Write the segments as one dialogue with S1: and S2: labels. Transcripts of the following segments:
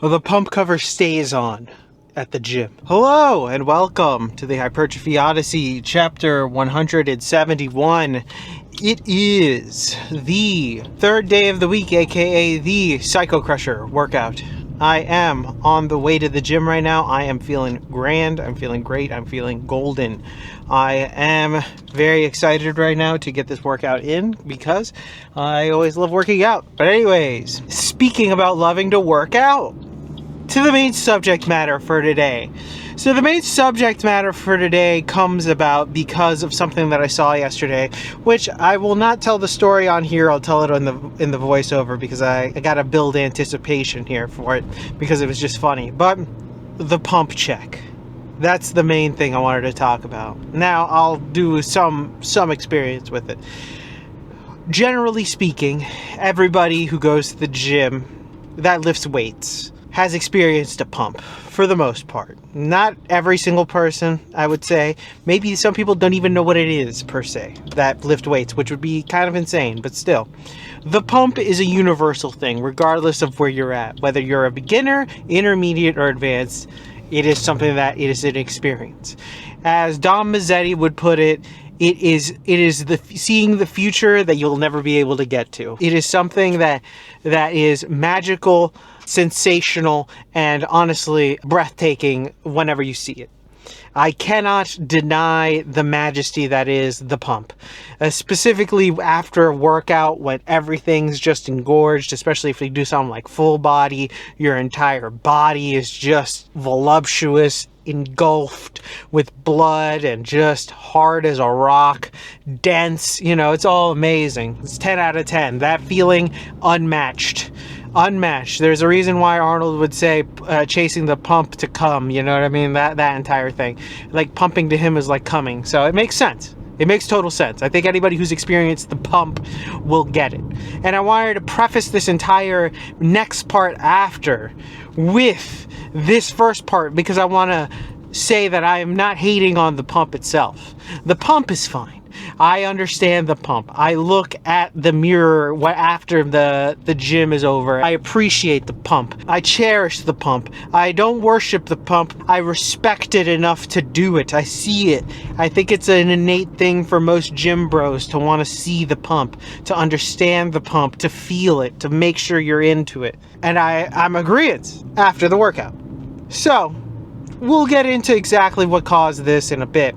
S1: Well, the pump cover stays on at the gym. Hello and welcome to the Hypertrophy Odyssey, chapter 171. It is the third day of the week, aka the Psycho Crusher workout. I am on the way to the gym right now. I am feeling grand. I'm feeling great. I'm feeling golden. I am very excited right now to get this workout in because I always love working out. But anyways, speaking about loving to work out, to the main subject matter for today. So the main subject matter for today comes about because of something that I saw yesterday, which I will not tell the story on here. I'll tell it in the voiceover because I gotta build anticipation here for it because it was just funny. But the pump check. That's the main thing I wanted to talk about. Now I'll do some experience with it. Generally speaking, everybody who goes to the gym that lifts weights has experienced a pump for the most part. Not every single person, I would say. Maybe some people don't even know what it is per se that lift weights, which would be kind of insane, but still. The pump is a universal thing regardless of where you're at. Whether you're a beginner, intermediate, or advanced, it is something that it is an experience. As Dom Mazzetti would put it, it is the seeing the future that you'll never be able to get to. It is something that is magical, sensational, and honestly breathtaking whenever you see it. I cannot deny the majesty that is the pump. Specifically after a workout when everything's just engorged, especially if you do something like full body, your entire body is just voluptuous, engulfed with blood and just hard as a rock, dense, it's all amazing. It's 10 out of 10. That feeling, unmatched. There's a reason why Arnold would say chasing the pump to come, you know what I mean? That entire thing. Like pumping to him is like coming. So it makes sense. It makes total sense. I think anybody who's experienced the pump will get it. And I wanted to preface this entire next part after with this first part because I want to say that I am not hating on the pump itself. The pump is fine. I understand the pump. I look at the mirror after the gym is over. I appreciate the pump. I cherish the pump. I don't worship the pump. I respect it enough to do it. I see it. I think it's an innate thing for most gym bros to want to see the pump, to understand the pump, to feel it, to make sure you're into it. And I'm agreeant after the workout. So, we'll get into exactly what caused this in a bit.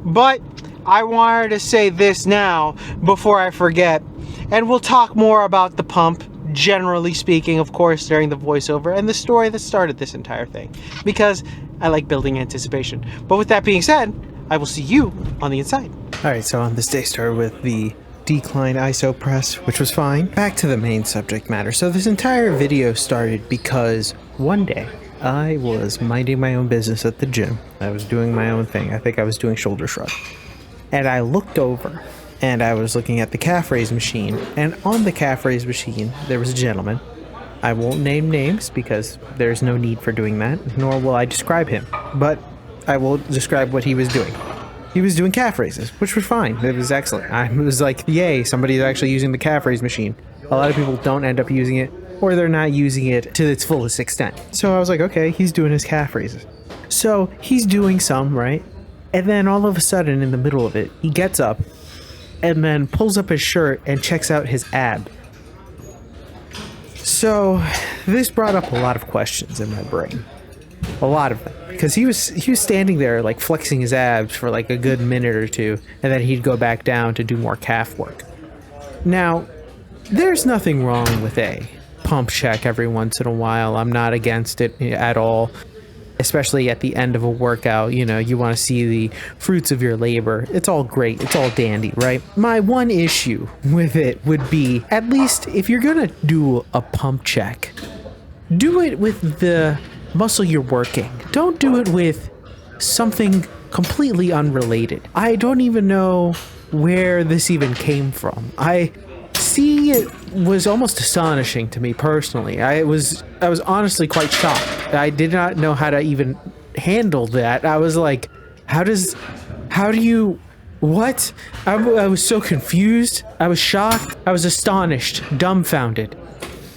S1: But I wanted to say this now before I forget, and we'll talk more about the pump, generally speaking, of course, during the voiceover, and the story that started this entire thing, because I like building anticipation. But with that being said, I will see you on the inside. Alright, so on this day started with the decline ISO press, which was fine. Back to the main subject matter. So this entire video started because one day I was minding my own business at the gym. I was doing my own thing. I think I was doing shoulder shrug. And I looked over and I was looking at the calf raise machine, and on the calf raise machine there was a gentleman. I won't name names because there's no need for doing that, nor will I describe him, but I will describe what he was doing. He was doing calf raises, which was fine. It was excellent. I was like, yay, somebody's actually using the calf raise machine. A lot of people don't end up using it, or they're not using it to its fullest extent. So I was like, okay, he's doing his calf raises. So he's doing some, right? And then all of a sudden, in the middle of it, he gets up and then pulls up his shirt and checks out his ab. So this brought up a lot of questions in my brain. A lot of them. Because he was standing there like flexing his abs for like a good minute or two, and then he'd go back down to do more calf work. Now, there's nothing wrong with a pump check every once in a while. I'm not against it at all. Especially at the end of a workout, you want to see the fruits of your labor. It's all great. It's all dandy, right? My one issue with it would be, at least if you're going to do a pump check, do it with the muscle you're working. Don't do it with something completely unrelated. I don't even know where this even came from. Seeing it was almost astonishing to me personally. I was honestly quite shocked. I did not know how to even handle that. I was like, what? I was so confused. I was shocked. I was astonished, dumbfounded.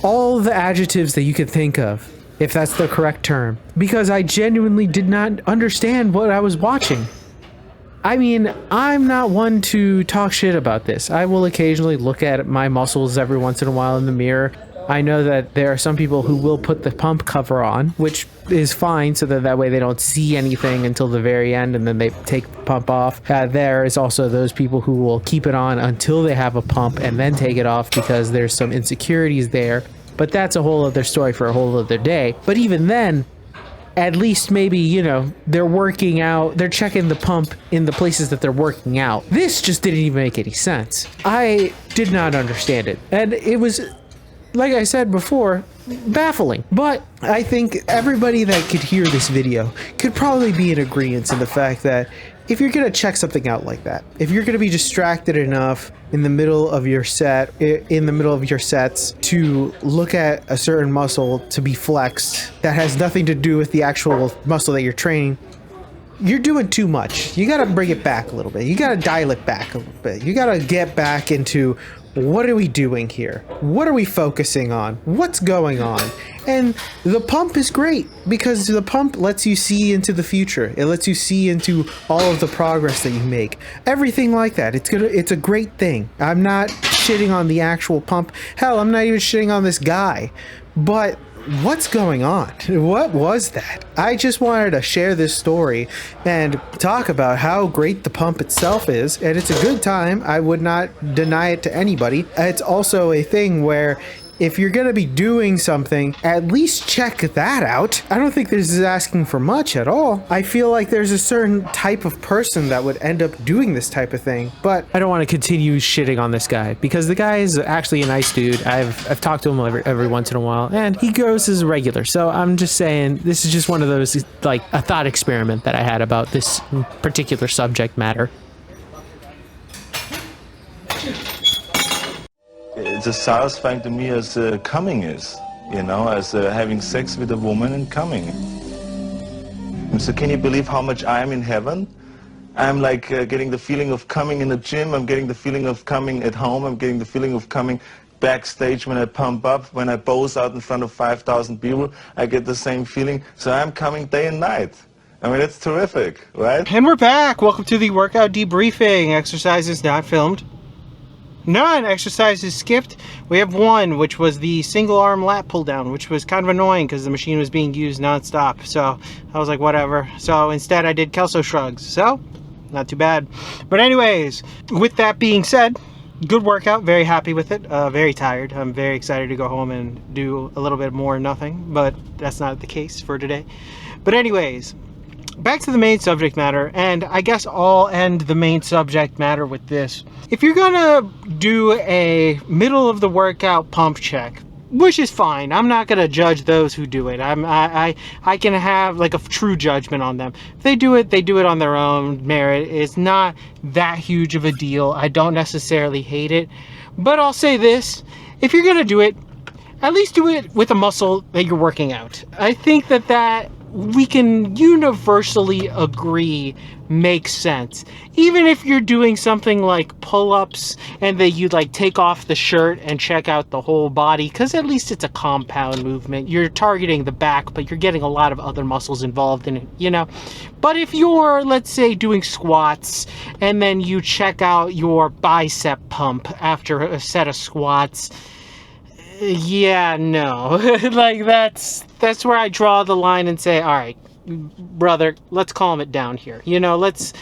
S1: All the adjectives that you could think of
S2: if that's the correct term, because I genuinely did not understand what I was watching. I mean, I'm not one to talk shit about this. I will occasionally look at my muscles every once in a while in the mirror. I know that there are some people who will put the pump cover on, which is fine, so that way they don't see anything until the very end and then they take the pump off. There is also those people who will keep it on until they have a pump and then take it off because there's some insecurities there. But that's a whole other story for a whole other day. But even then, at least maybe, you know, they're working out, they're checking the pump in the places that they're working out. This just didn't even make any sense. I did not understand it. And it was, like I said before, baffling. But I think everybody that could hear this video could probably be in agreement in the fact that if you're going to check something out like that, if you're going to be distracted enough in the middle of your set, in the middle of your sets, to look at a certain muscle to be flexed that has nothing to do with the actual muscle that you're training, you're doing too much. You got to bring it back a little bit. You got to dial it back a little bit. You got to get back into, what are we doing here? What are we focusing on? What's going on? And the pump is great because the pump lets you see into the future. It lets you see into all of the progress that you make. Everything like that. It's a great thing. I'm not shitting on the actual pump. Hell, I'm not even shitting on this guy. But what's going on? What was that? I just wanted to share this story and talk about how great the pump itself is, and it's a good time. I would not deny it to anybody. It's also a thing where if you're going to be doing something, at least check that out. I don't think this is asking for much at all. I feel like there's a certain type of person that would end up doing this type of thing, but I don't want to continue shitting on this guy because the guy is actually a nice dude. I've talked to him every once in a while, and he goes as regular. So I'm just saying, this is just one of those, like, a thought experiment that I had about this particular subject matter.
S3: It's as satisfying to me as coming is, you know, as having sex with a woman and coming. So can you believe how much I am in heaven? I'm like getting the feeling of coming in the gym, I'm getting the feeling of coming at home, I'm getting the feeling of coming backstage when I pump up, when I pose out in front of 5,000 people, I get the same feeling. So I'm coming day and night. I mean, it's terrific, right?
S1: And we're back. Welcome to the workout debriefing. Exercises not filmed. None exercises skipped. We have one, which was the single arm lat pull down, which was kind of annoying because the machine was being used non-stop. So I was like, whatever. So instead I did Kelso shrugs. So not too bad. But anyways, with that being said, good workout. Very happy with it. Very tired. I'm very excited to go home and do a little bit more nothing, but that's not the case for today. But anyways, back to the main subject matter, and I guess I'll end the main subject matter with this. If you're gonna do a middle of the workout pump check, which is fine, I'm not gonna judge those who do it. I can have like a true judgment on them. If they do it on their own merit. It's not that huge of a deal. I don't necessarily hate it, but I'll say this: if you're gonna do it, at least do it with a muscle that you're working out. I think that we can universally agree makes sense. Even if you're doing something like pull-ups and that you like take off the shirt and check out the whole body, because at least it's a compound movement. You're targeting the back, but you're getting a lot of other muscles involved in it, you know. But if you're, let's say, doing squats and then you check out your bicep pump after a set of squats, yeah, no. Like that's where I draw the line and say, all right, brother, let's calm it down here. You know, let's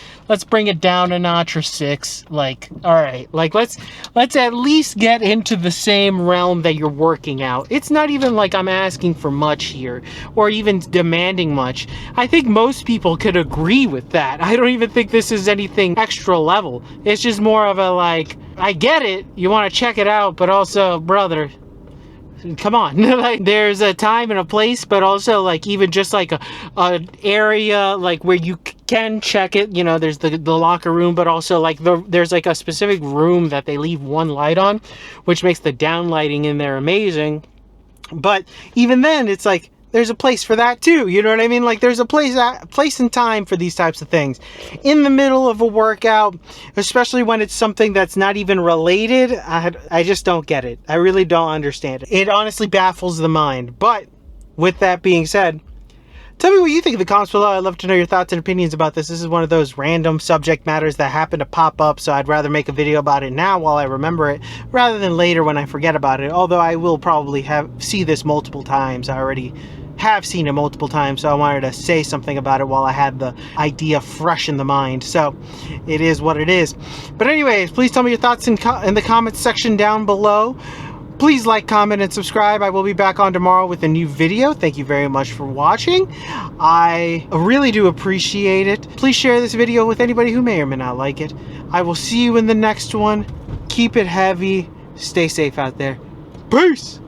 S1: bring it down a notch or six. Like, all right, like let's at least get into the same realm that you're working out. It's not even like I'm asking for much here or even demanding much. I think most people could agree with that. I don't even think this is anything extra level. It's just more of a like, I get it, you want to check it out, but also, brother, come on. Like, there's a time and a place, but also like even just like a area like where you can check it, you know. There's the locker room, but also like there's like a specific room that they leave one light on, which makes the down lighting in there amazing. But even then, it's like there's a place for that too, you know what I mean? Like there's a place and time for these types of things. In the middle of a workout, especially when it's something that's not even related, I just don't get it. I really don't understand it. It honestly baffles the mind. But with that being said, tell me what you think in the comments below. I'd love to know your thoughts and opinions about this. This is one of those random subject matters that happen to pop up, so I'd rather make a video about it now while I remember it, rather than later when I forget about it. Although I will probably see this multiple times. I already have seen it multiple times, so I wanted to say something about it while I had the idea fresh in the mind. So it is what it is. But anyways, please tell me your thoughts in the comments section down below. Please like, comment, and subscribe. I will be back on tomorrow with a new video. Thank you very much for watching. I really do appreciate it. Please share this video with anybody who may or may not like it. I will see you in the next one. Keep it heavy. Stay safe out there. Peace!